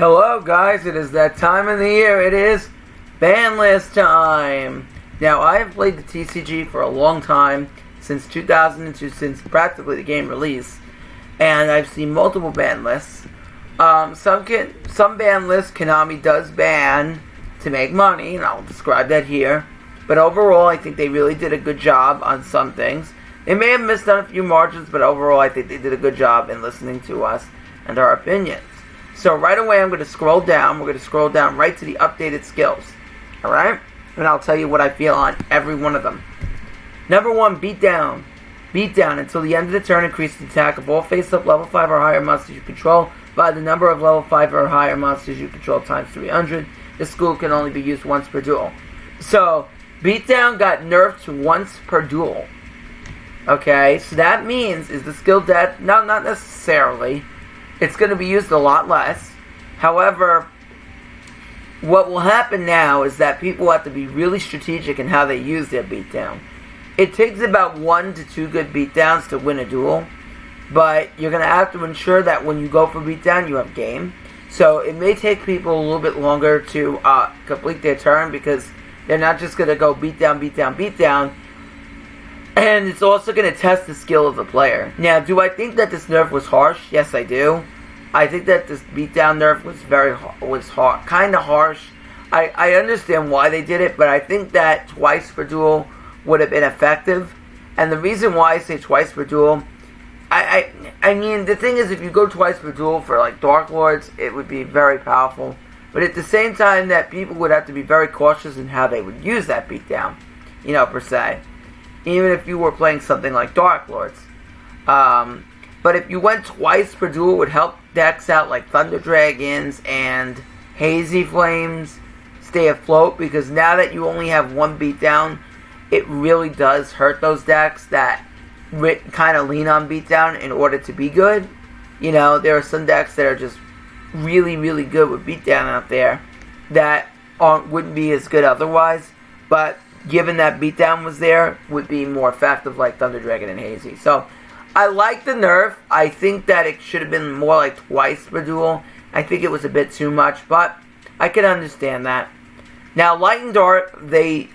Hello guys, it is that time of the year. It is Banlist time. Now I have played the TCG for a long time, since 2002, since practically the game release, and I've seen multiple ban lists. Some ban lists Konami does ban to make money, and I'll describe that here. But overall, I think they really did a good job on some things. They may have missed on a few margins, but overall, I think they did a good job in listening to us and our opinions. So right away, I'm going to scroll down. We're going to scroll down right to the updated skills. Alright? And I'll tell you what I feel on every one of them. Number 1, beat down. Beat down until the end of the turn. Increase the attack of all face-up level 5 or higher monsters you control by the number of level 5 or higher monsters you control times 300. This skill can only be used once per duel. So, beat down got nerfed to once per duel. Okay, so that means, is the skill dead? No, not necessarily. It's going to be used a lot less. However, what will happen now is that people have to be really strategic in how they use their beatdown. It takes about 1 to 2 good beatdowns to win a duel, but you're going to have to ensure that when you go for beatdown, you have game. So it may take people a little bit longer to complete their turn, because they're not just going to go beatdown, beatdown, beatdown. And it's also going to test the skill of the player. Now, do I think that this nerf was harsh? Yes, I do. I think that this beatdown nerf was kind of harsh. I understand why they did it, but I think that twice per duel would have been effective. And the reason why I say twice per duel, I mean, the thing is, if you go twice per duel for like Dark Lords, it would be very powerful. But at the same time, that people would have to be very cautious in how they would use that beatdown, per se. Even if you were playing something like Dark Lords. But if you went twice per duel, it would help decks out like Thunder Dragons and Hazy Flames stay afloat, because now that you only have one beatdown, it really does hurt those decks that kind of lean on beatdown in order to be good. There are some decks that are just really, really good with beatdown out there that wouldn't be as good otherwise, but given that beatdown was there, would be more effective, like Thunder Dragon and Hazy. So, I like the nerf. I think that it should have been more like twice per duel. I think it was a bit too much, but I can understand that. Now, Light and Dark, they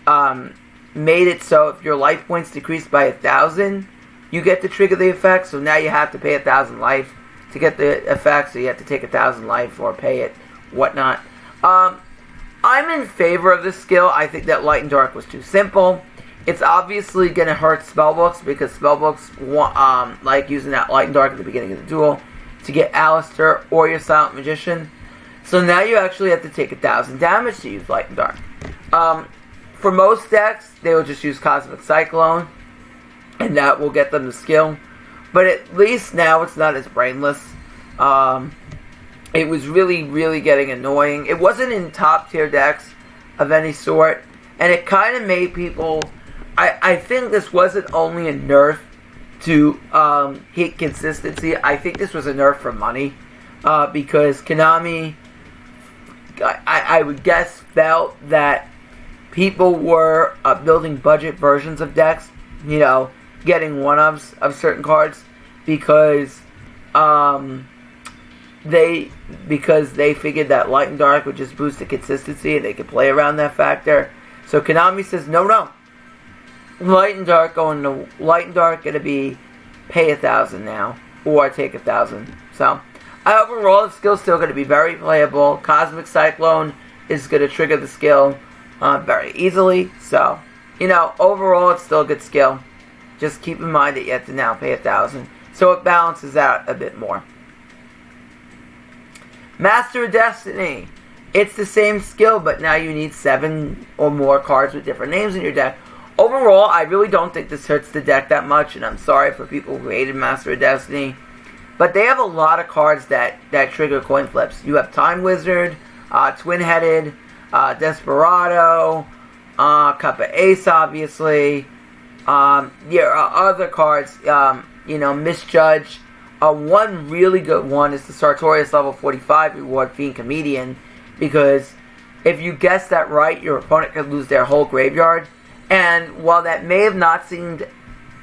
made it so if your life points decreased by 1,000, you get to trigger the effect. So now you have to pay 1,000 life to get the effect. So you have to take 1,000 life or pay it, whatnot. I'm in favor of this skill. I think that Light and Dark was too simple. It's obviously going to hurt spellbooks, because spellbooks like using that Light and Dark at the beginning of the duel to get Alistair or your Silent Magician. So now you actually have to take 1,000 damage to use Light and Dark. For most decks, they will just use Cosmic Cyclone, and that will get them the skill. But at least now it's not as brainless. It was really, really getting annoying. It wasn't in top tier decks of any sort, and it kind of made people... I think this wasn't only a nerf to hit consistency. I think this was a nerf for money, because Konami, I would guess, felt that people were building budget versions of decks, getting one-ofs of certain cards, because they figured that Light and Dark would just boost the consistency and they could play around that factor. So Konami says, no. Light and Dark going to be pay 1,000 now, or take 1,000. So, overall, the skill's still going to be very playable. Cosmic Cyclone is going to trigger the skill very easily. So, overall, it's still a good skill. Just keep in mind that you have to now pay 1,000. So it balances out a bit more. Master of Destiny. It's the same skill, but now you need 7 or more cards with different names in your deck. Overall, I really don't think this hurts the deck that much, and I'm sorry for people who hated Master of Destiny. But they have a lot of cards that trigger coin flips. You have Time Wizard, Twin-Headed, Desperado, Cup of Ace, obviously. Other cards, Misjudge. One really good one is the Sartorius level 45 reward, Fiend Comedian, because if you guess that right, your opponent could lose their whole graveyard. And while that may have not seemed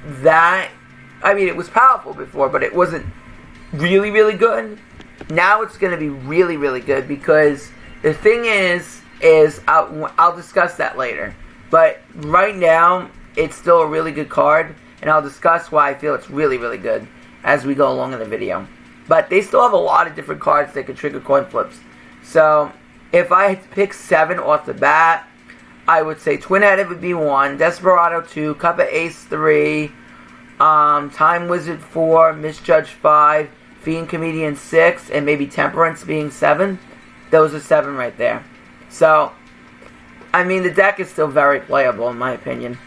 that, it was powerful before, but it wasn't really, really good. now it's going to be really, really good, because the thing is I'll discuss that later. But right now, it's still a really good card, and I'll discuss why I feel it's really, really good as we go along in the video. But they still have a lot of different cards that can trigger coin flips. So, if I had to pick 7 off the bat, I would say Twin-Headed would be 1, Desperado 2, Cup of Ace 3, Time Wizard 4, Misjudge 5, Fiend Comedian 6, and maybe Temperance being 7. Those are 7 right there. So, I mean, the deck is still very playable in my opinion.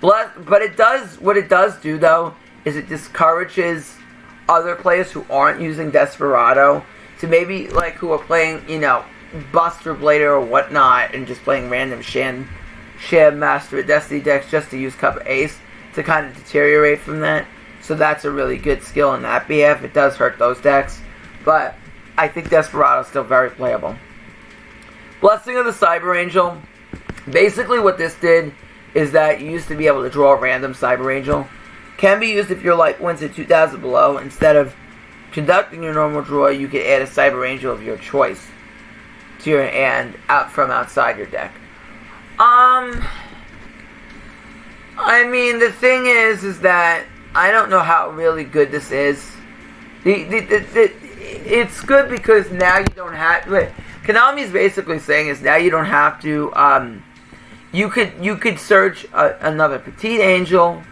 But what it does do though, is it discourages other players who aren't using Desperado to maybe, like, who are playing, you know, Buster Blader or whatnot, and just playing random Sham Master of Destiny decks just to use Cup of Ace, to kind of deteriorate from that. So that's a really good skill in that behalf. It does hurt those decks, but I think Desperado is still very playable. Blessing of the Cyber Angel. Basically what this did is that you used to be able to draw a random Cyber Angel. Can be used if your life wins at 2,000 below. Instead of conducting your normal draw, you could add a Cyber Angel of your choice to your hand from outside your deck. I mean, the thing is that I don't know how really good this is. It's good because now you don't have. What Konami's basically saying is now you don't have to. You could search another Petite Angel.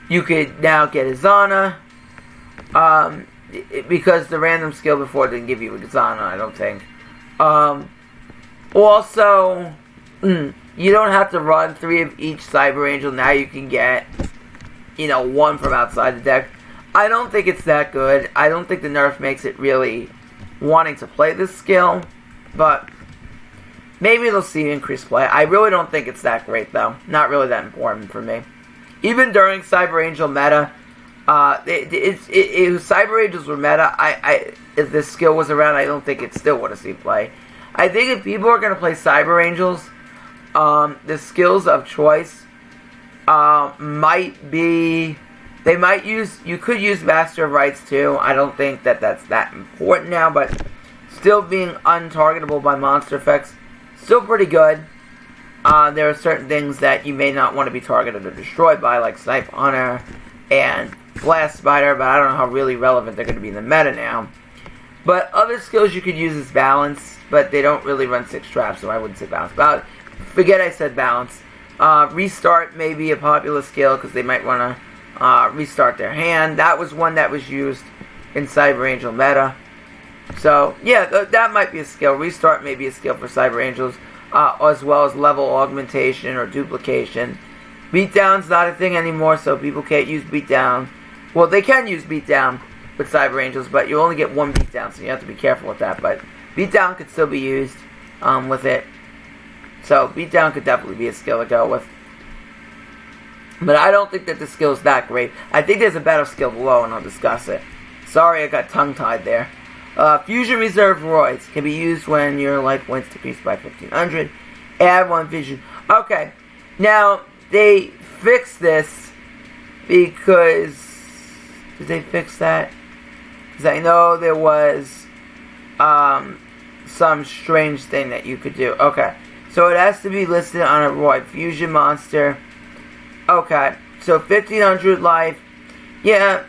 You could now get Izana. Because the random skill before didn't give you Izana, I don't think. Also, you don't have to run 3 of each Cyber Angel. Now you can get, 1 from outside the deck. I don't think it's that good. I don't think the nerf makes it really wanting to play this skill. But maybe they'll see increased play. I really don't think it's that great, though. Not really that important for me. Even during Cyber Angel meta, if Cyber Angels were meta, if this skill was around, I don't think it still would have seen play. I think if people are going to play Cyber Angels, the skills of choice might be... You could use Master of Rights too. I don't think that's that important now, but still being untargetable by monster effects, still pretty good. There are certain things that you may not want to be targeted or destroyed by, like Snipe Hunter and Blast Spider, but I don't know how really relevant they're going to be in the meta now. But other skills you could use is Balance, but they don't really run 6 traps, so I wouldn't say Balance. Forget I said Balance. Restart may be a popular skill, because they might want to restart their hand. That was one that was used in Cyber Angel meta. So, yeah, that might be a skill. Restart may be a skill for Cyber Angels, as well as level augmentation or duplication. Beatdown's not a thing anymore, so people can't use Beatdown. Well, they can use Beatdown with Cyber Angels, but you only get 1 Beatdown, so you have to be careful with that. But Beatdown could still be used with it. So, Beatdown could definitely be a skill to go with. But I don't think that the skill is that great. I think there's a better skill below, and I'll discuss it. Sorry, I got tongue-tied there. Fusion Reserve Roids can be used when your life points decreased by 1,500. Add 1 Fusion. Okay, now they fixed this because... Did they fix that? Because I know there was some strange thing that you could do. Okay, so it has to be listed on a Roid Fusion monster. Okay, so 1,500 life. Yeah,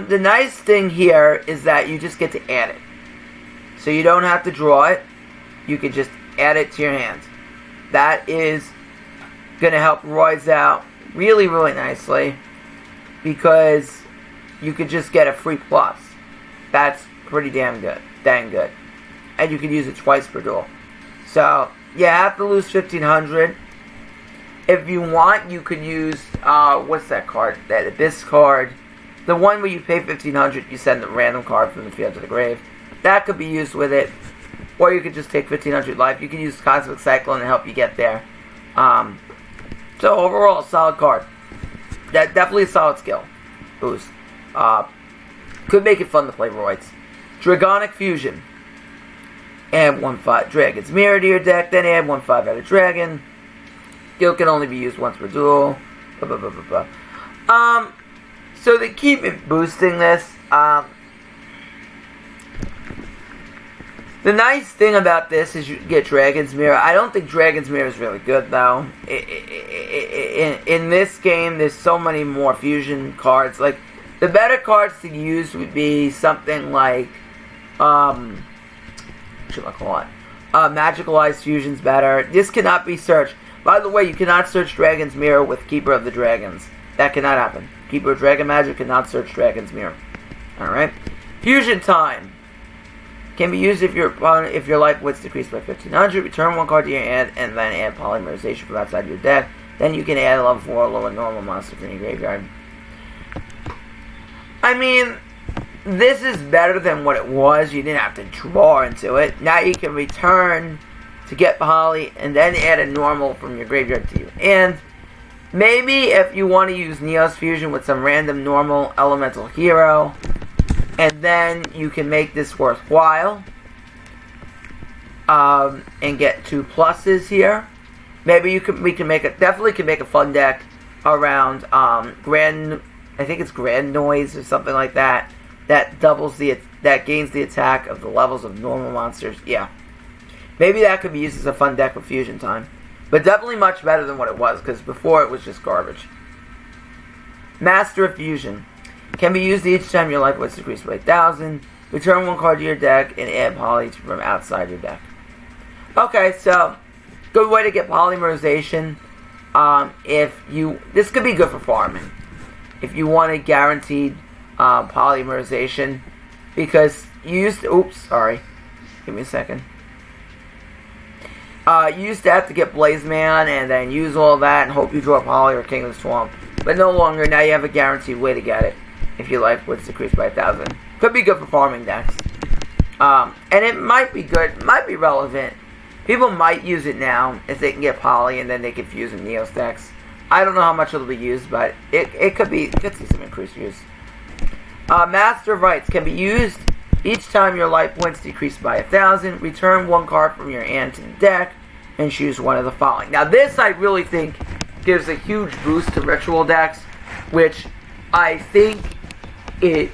the nice thing here is that you just get to add it. So you don't have to draw it. You can just add it to your hand. That is going to help Roids out really, really nicely, because you could just get a free plus. That's pretty damn good. Dang good. And you can use it twice per duel. So, you have to lose 1,500. If you want, you could use, what's that card? That Abyss card. The one where you pay 1,500, you send a random card from the field to the grave. That could be used with it. Or you could just take 1,500 life. You can use Cosmic Cyclone to help you get there. So overall, solid card. That definitely a solid skill boost. Could make it fun to play Roids. Dragonic Fusion. Add 1/5 Dragon's Mirror to your deck. Then add 1/5 out of Dragon. Skill can only be used once per duel. Blah, blah, blah, blah, blah. So they keep boosting this. The nice thing about this is you get Dragon's Mirror. I don't think Dragon's Mirror is really good, though. In this game, there's so many more fusion cards. Like, the better cards to use would be something like, Magical Eyes Fusion's better. This cannot be searched. By the way, you cannot search Dragon's Mirror with Keeper of the Dragons. That cannot happen. Keeper of Dragon Magic cannot search Dragon's Mirror. Alright? Fusion Time. Can be used if your life points decreased by 1500. Return one card to your hand and then add Polymerization from outside your deck. Then you can add a level 4 lower normal monster from your graveyard. I mean, this is better than what it was. You didn't have to draw into it. Now you can return to get Poly and then add a normal from your graveyard to you. And maybe if you want to use Neos Fusion with some random normal elemental hero, and then you can make this worthwhile, and get 2 pluses here. Maybe we can make definitely can make a fun deck around I think it's Grand Noise or something like that. That gains the attack of the levels of normal monsters. Yeah, maybe that could be used as a fun deck with Fusion Time, but definitely much better than what it was, because before it was just garbage. Master of Fusion. Can be used each time your life points decreased by 1,000. Return one card to your deck and add Poly from outside your deck. Okay, so good way to get Polymerization. This could be good for farming if you want a guaranteed Polymerization, because you used to, give me a second. You used to have to get Blaze Man and then use all that and hope you draw Poly or King of the Swamp, but no longer. Now you have a guaranteed way to get it if your life points decreased by 1,000. Could be good for farming decks. And it might be good, might be relevant. People might use it now if they can get Poly and then they can fuse in Neos decks. I don't know how much it'll be used, but it could see some increased use. Master of Rights can be used each time your life points decrease by 1,000. Return one card from your hand to the deck and choose one of the following. Now this I really think gives a huge boost to ritual decks, which I think it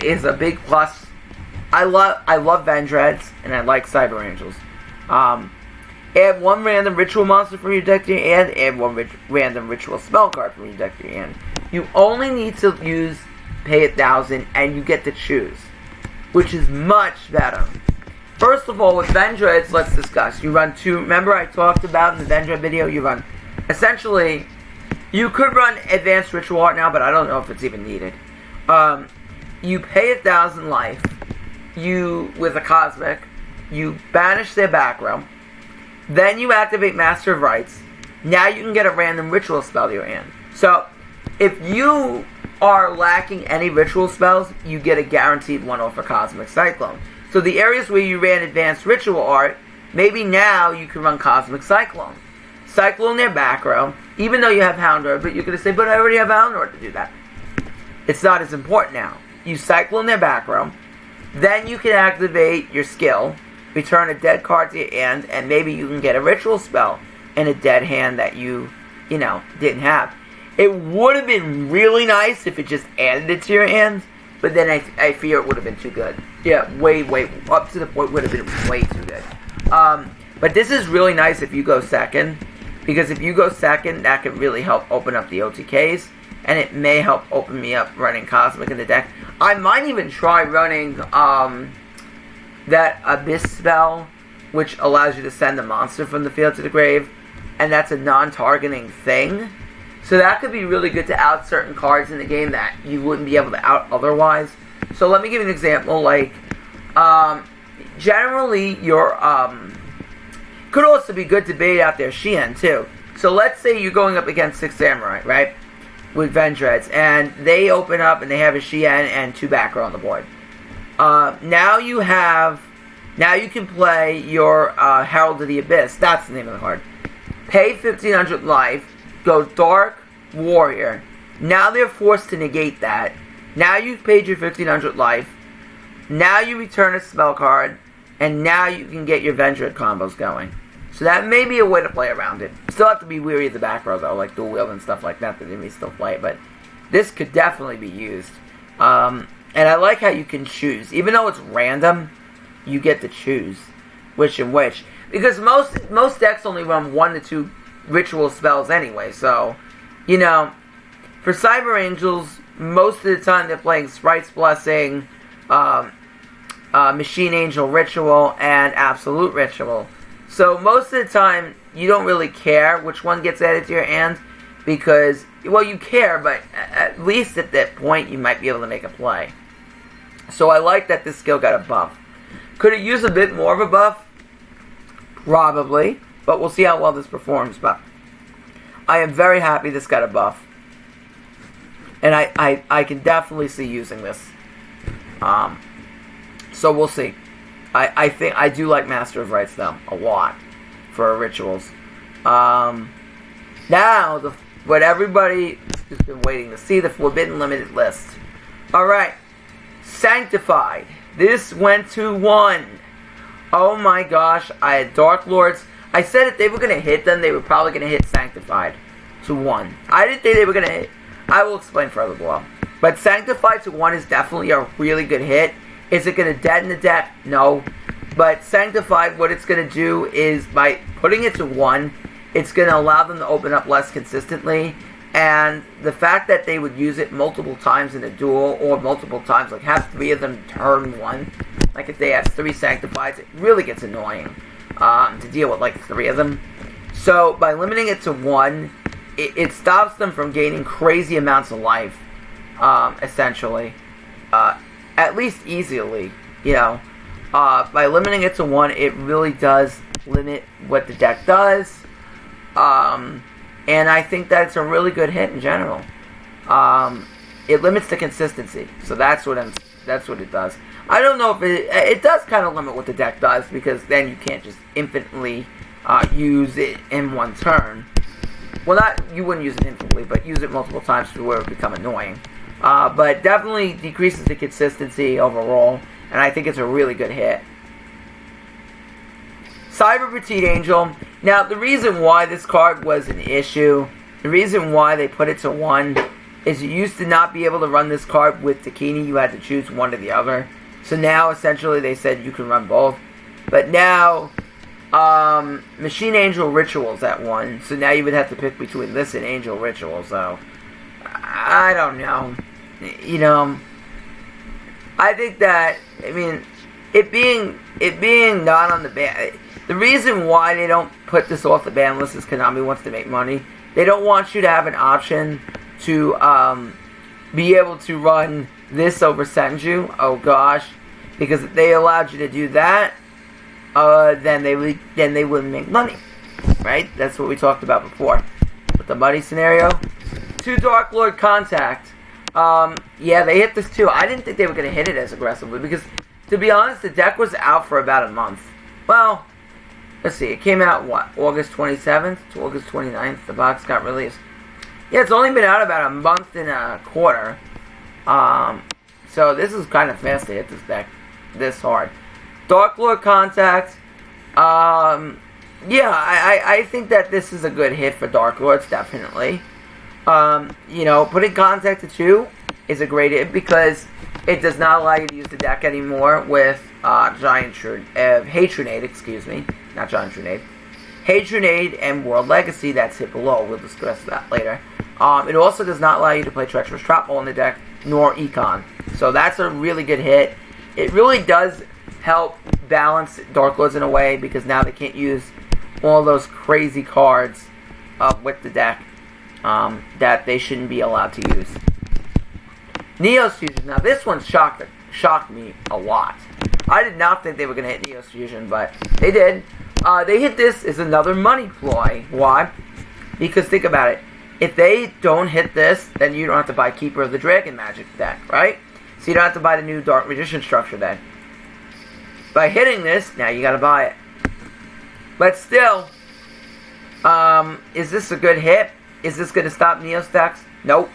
is a big plus. I love Vendreads and I like Cyber Angels. Add one random ritual monster from your deck to your hand. Add one random ritual spell card from your deck to your hand. You only need to pay 1,000 and you get to choose, which is much better. First of all, with Vendreads, let's discuss. You run 2. Remember I talked about in the Vendread video. You run essentially. You could run Advanced Ritual Art now, but I don't know if it's even needed. You pay 1,000 life. With a Cosmic, you banish their back row. Then you activate Master of Rights. Now you can get a random ritual spell to your hand. So, if you are lacking any ritual spells, you get a guaranteed one off a Cosmic Cyclone. So the areas where you ran Advanced Ritual Art, maybe now you can run Cosmic Cyclone. Cyclone their back row, even though you have Houndor, but you're going to say, but I already have Houndor to do that. It's not as important now. You Cyclone their back row, then you can activate your skill, return a dead card to your hand, and maybe you can get a ritual spell in a dead hand that you didn't have. It would have been really nice if it just added it to your hand, but then I fear it would have been too good. Yeah, way, up to the point would have been way too good. But this is really nice if you go second, because if you go second, that could really help open up the OTKs, and it may help open me up running Cosmic in the deck. I might even try running that Abyss spell, which allows you to send a monster from the field to the grave, and that's a non-targeting thing. So that could be really good to out certain cards in the game that you wouldn't be able to out otherwise. So let me give you an example. Like, generally, your could also be good to bait out their Shien too. So let's say you're going up against 6 Samurai, right? With Vendreads, and they open up and they have a Shien and 2 back row on the board. Now you can play your Herald of the Abyss. That's the name of the card. Pay 1,500 life. Go Dark Warrior. Now they're forced to negate that. Now you've paid your 1,500 life. Now you return a spell card, and now you can get your Vendread combos going. So that may be a way to play around it. Still have to be weary of the back row though, like dual wield and stuff like that. That they may still play it, but this could definitely be used. And I like how you can choose, even though it's random. you get to choose which and which. Because most decks only run 1 to 2 ritual spells anyway, so, you know, for Cyber Angels, most of the time they're playing Sprite's Blessing, Machine Angel Ritual, and Absolute Ritual. So most of the time, you don't really care which one gets added to your hand, because, well, you care, but at least at that point, you might be able to make a play. So I like that this skill got a buff. Could it use a bit more of a buff? Probably, but we'll see how well this performs. But I am very happy this got a buff. And I can definitely see using this. So we'll see. I think I do like Master of Rites though a lot for rituals. Now what everybody has been waiting to see, the Forbidden Limited list. All right, Sanctified. This went to 1. Oh my gosh, I had Dark Lords. I said if they were gonna hit them, they were probably gonna hit Sanctified to 1. I didn't think they were gonna hit. I will explain further below. But Sanctified to 1 is definitely a really good hit. Is it going to deaden the deck? No. But Sanctified, what it's going to do is, by putting it to 1, it's going to allow them to open up less consistently. And the fact that they would use it multiple times in a duel, or multiple times, like have 3 of them turn 1. Like if they have 3 Sanctifieds, it really gets annoying to deal with like 3 of them. So by limiting it to 1, it stops them from gaining crazy amounts of life, essentially. At least easily, you know. By limiting it to 1, it really does limit what the deck does. And I think that it's a really good hit in general. It limits the consistency, so that's what it does. I don't know if it does kind of limit what the deck does, because then you can't just infinitely use it in one turn. Well, you wouldn't use it infinitely, but use it multiple times to where it would become annoying. But definitely decreases the consistency overall, and I think it's a really good hit. Cyber Petite Angel. Now, the reason why this card was an issue, the reason why they put it to 1, is you used to not be able to run this card with Dakini. You had to choose one or the other. So now, essentially, they said you can run both. But now, Machine Angel Ritual's at 1, so now you would have to pick between this and Angel Ritual, so I don't know. You know, I think that, I mean, it being not on the ban, the reason why they don't put this off the ban list is Konami wants to make money. They don't want you to have an option to be able to run this over Senju. Oh gosh, because if they allowed you to do that, then they wouldn't make money, right? That's what we talked about before with the money scenario. 2 Dark Lord Contact. Yeah, they hit this too. I didn't think they were going to hit it as aggressively because, to be honest, the deck was out for about a month. Well, let's see. It came out, what, August 27th to August 29th. The box got released. Yeah, it's only been out about a month and a quarter. So this is kind of fast to hit this deck this hard. Dark Lord Contact. Yeah, I think that this is a good hit for Dark Lords, definitely. You know, putting Contact to 2 is a great hit because it does not allow you to use the deck anymore with Hatronade, excuse me. Not Giant Trinade. Hatronade and World Legacy, that's hit below. We'll discuss that later. It also does not allow you to play Treacherous Trap Ball in the deck, nor Econ. So that's a really good hit. It really does help balance Dark Lords in a way because now they can't use all those crazy cards with the deck that they shouldn't be allowed to use. Neos Fusion. Now this one shocked me a lot. I did not think they were going to hit Neos Fusion, but they did. They hit this as another money ploy. Why? Because think about it. If they don't hit this, then you don't have to buy Keeper of the Dragon Magic deck, right? So you don't have to buy the new Dark Magician structure deck. By hitting this, now you gotta buy it. But still, is this a good hit? Is this gonna stop Neos decks? Nope.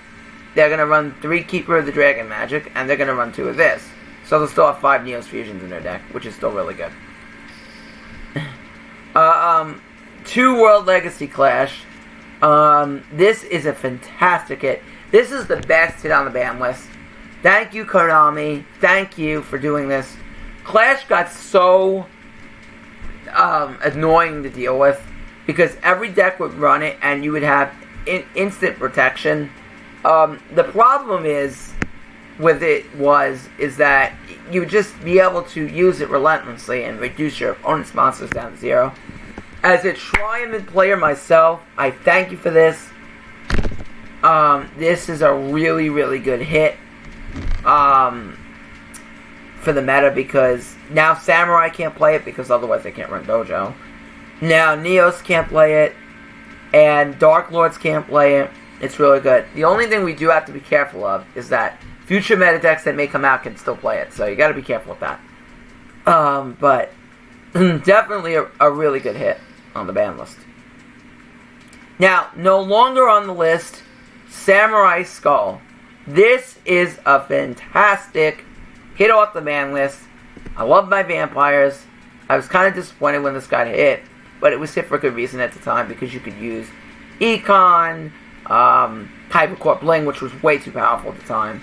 They're gonna run 3 Keeper of the Dragon Magic, and they're gonna run 2 of this. So they'll still have 5 Neos Fusions in their deck, which is still really good. 2 World Legacy Clash. This is a fantastic hit. This is the best hit on the ban list. Thank you, Konami. Thank you for doing this. Clash got so annoying to deal with because every deck would run it and you would have instant protection. The problem is that you would just be able to use it relentlessly and reduce your opponent's monsters down to 0. As a Triumphant player myself, I thank you for this. This is a really, really good hit for the meta because now Samurai can't play it because otherwise they can't run Dojo. Now Neos can't play it, and Dark Lords can't play it. It's really good. The only thing we do have to be careful of is that future meta decks that may come out can still play it, so you gotta be careful with that. But definitely a really good hit on the ban list. Now, no longer on the list, Samurai Skull. This is a fantastic hit off the ban list. I love my vampires. I was kind of disappointed when this got hit, but it was hit for a good reason at the time because you could use Econ, Hypercorp Bling, which was way too powerful at the time.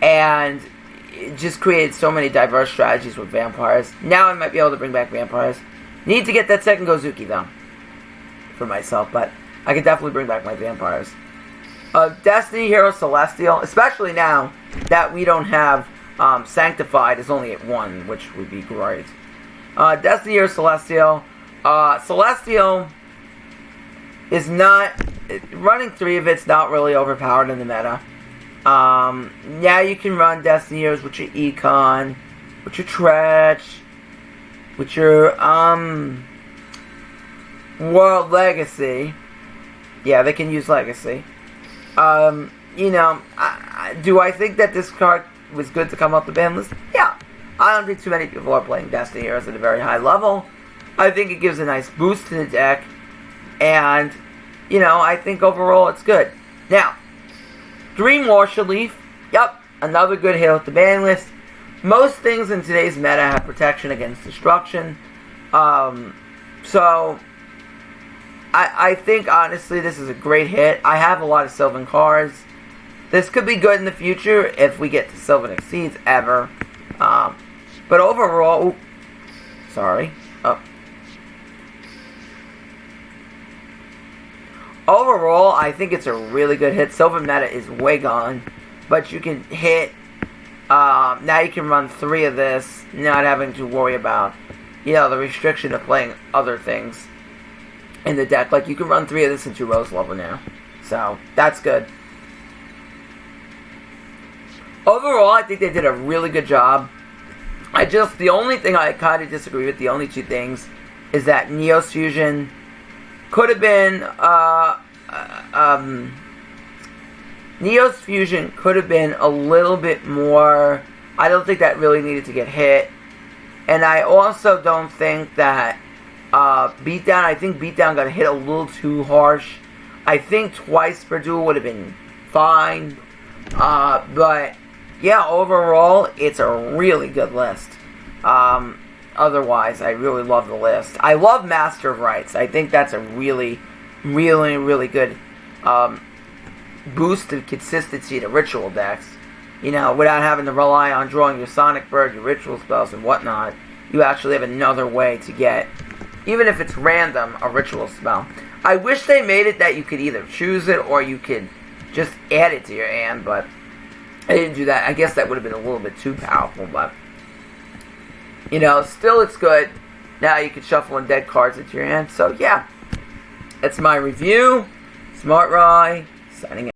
And it just created so many diverse strategies with vampires. Now I might be able to bring back vampires. Need to get that second Gozuki, though, for myself, but I could definitely bring back my vampires. Destiny Hero Celestial, especially now that we don't have Sanctified, is only at 1, which would be great. Destiny Hero Celestial. Celestial is not... running 3 of it's not really overpowered in the meta. Yeah, you can run Destiny Heroes with your Econ, with your Tretch, with your, World Legacy. Yeah, they can use Legacy. You know, do I think that this card was good to come up the ban list? Yeah. I don't think too many people are playing Destiny Heroes at a very high level. I think it gives a nice boost to the deck. And, you know, I think overall it's good. Now, Dream Marshal Leaf. Yep, another good hit with the ban list. Most things in today's meta have protection against destruction. So, I think, honestly, this is a great hit. I have a lot of Sylvan cards. This could be good in the future if we get to Sylvan Exceeds ever. But overall... sorry. Overall, I think it's a really good hit. Sylvan meta is way gone. But you can hit... now you can run 3 of this, not having to worry about, you know, the restriction of playing other things in the deck. Like, you can run 3 of this into Rose level now. So, that's good. Overall, I think they did a really good job. The only thing I kind of disagree with, the only 2 things, is that Neos Fusion could have been, Neos Fusion could have been a little bit more. I don't think that really needed to get hit. And I also don't think that Beatdown, I think Beatdown got hit a little too harsh. I think twice per duel would have been fine. But, yeah, overall, it's a really good list. Otherwise, I really love the list. I love Master of Rites. I think that's a really, really, really good boost to consistency to ritual decks. You know, without having to rely on drawing your Sonic Bird, your ritual spells, and whatnot. You actually have another way to get, even if it's random, a ritual spell. I wish they made it that you could either choose it or you could just add it to your hand, but I didn't do that. I guess that would have been a little bit too powerful, but, you know, still it's good. Now you can shuffle in dead cards into your hand. So, yeah, that's my review. Smart Rye, signing out.